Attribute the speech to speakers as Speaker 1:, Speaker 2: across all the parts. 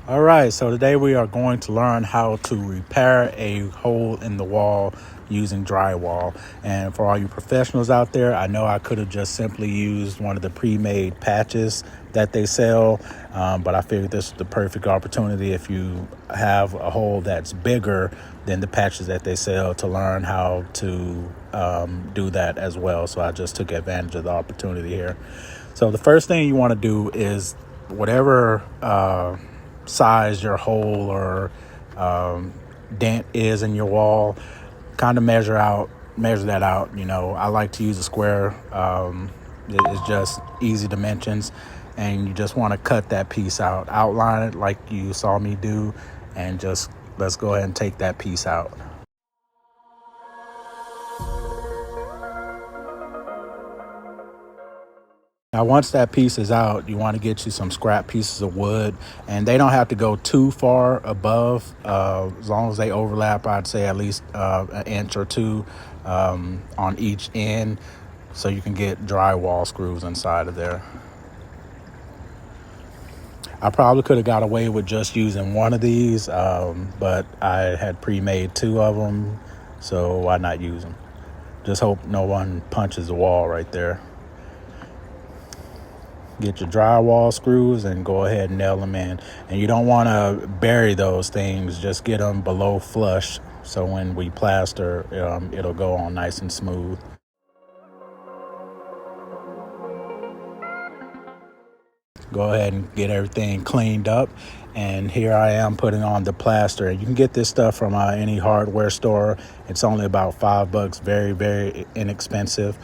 Speaker 1: All right, so today we are going to learn how to repair a hole in the wall using drywall. And for all you professionals out there, I know I could have just simply used one of the pre-made patches that they sell, but I figured this is the perfect opportunity if you have a hole that's bigger than the patches that they sell to learn how to do that as well. So I just took advantage of the opportunity here. So the first thing you want to do is whatever size your hole or dent is in your wall, kind of measure that out. I like to use a square. It's just easy dimensions, and you just want to cut that piece out, outline it like you saw me do, and just let's go ahead and take that piece out. Now, once that piece is out, you want to get you some scrap pieces of wood, and they don't have to go too far above. As long as they overlap, I'd say at least an inch or two on each end, so you can get drywall screws inside of there. I probably could have got away with just using one of these, but I had pre-made two of them, so why not use them? Just hope no one punches the wall right there. Get your drywall screws and go ahead and nail them in. And you don't want to bury those things. Just get them below flush, so when we plaster, it'll go on nice and smooth. Go ahead and get everything cleaned up. And here I am putting on the plaster. You can get this stuff from any hardware store. It's only about $5. Very, very inexpensive.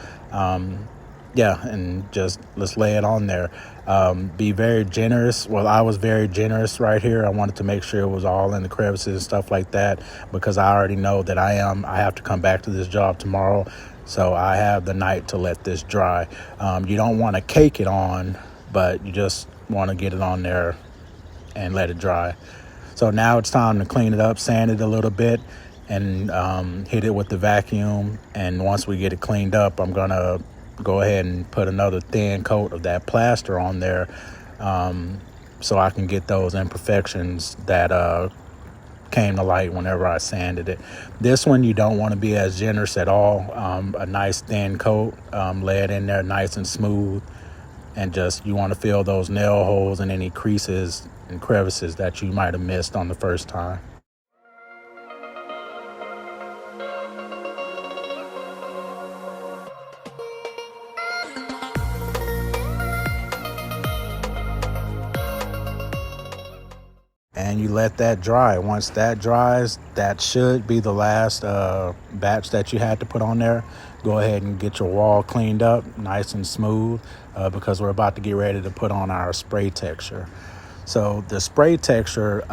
Speaker 1: And just let's lay it on there. Be very generous. Well, I was very generous right here. I wanted to make sure it was all in the crevices and stuff like that, because I already know that I have to come back to this job tomorrow, so I have the night to let this dry. You don't want to cake it on, but you just want to get it on there and let it dry. So now it's time to clean it up, sand it a little bit, and hit it with the vacuum. And once we get it cleaned up, I'm gonna go ahead and put another thin coat of that plaster on there, so I can get those imperfections that came to light whenever I sanded it. This one, you don't want to be as generous at all. A nice thin coat, lay it in there nice and smooth, and just you want to fill those nail holes and any creases and crevices that you might have missed on the first time. And you let that dry. Once that dries, that should be the last batch that you had to put on there. Go ahead and get your wall cleaned up nice and smooth, because we're about to get ready to put on our spray texture. So the spray texture,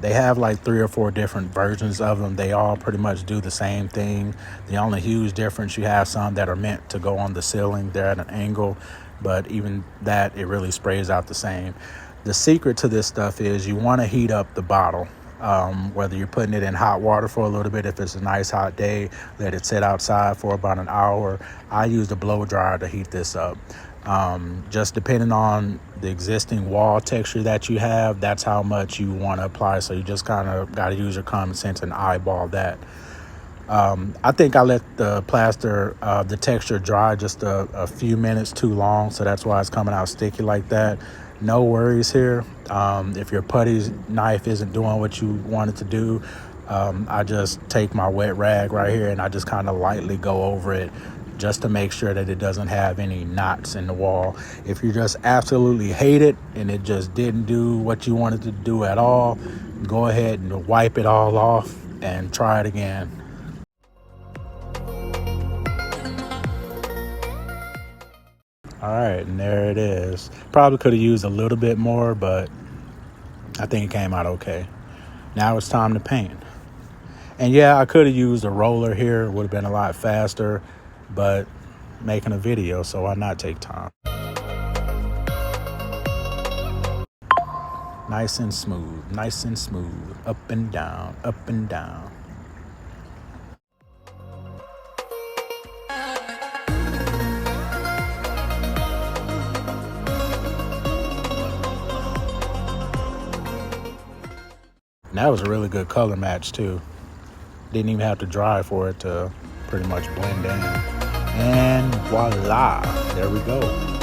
Speaker 1: they have like 3 or 4 different versions of them. They all pretty much do the same thing. The only huge difference, you have some that are meant to go on the ceiling. They're at an angle, but even that, it really sprays out the same. The secret to this stuff is you want to heat up the bottle, whether you're putting it in hot water for a little bit. If it's a nice hot day, let it sit outside for about an hour. I use a blow dryer to heat this up. Just depending on the existing wall texture that you have, that's how much you want to apply. So you just kind of got to use your common sense and eyeball that. I think I let the plaster, the texture dry just a few minutes too long, so that's why it's coming out sticky like that. No worries here. If your putty knife isn't doing what you want it to do, I just take my wet rag right here and I just kind of lightly go over it, just to make sure that it doesn't have any knots in the wall. If you just absolutely hate it and it just didn't do what you wanted to do at all, go ahead and wipe it all off and try it again. All right, and there it is. Probably could have used a little bit more, but I think it came out okay. Now it's time to paint. And yeah, I could have used a roller here. It would have been a lot faster, but making a video, so why not take time? Nice and smooth, up and down, up and down. that was a really good color match too. Didn't even have to dry for it to pretty much blend in. And voila, there we go.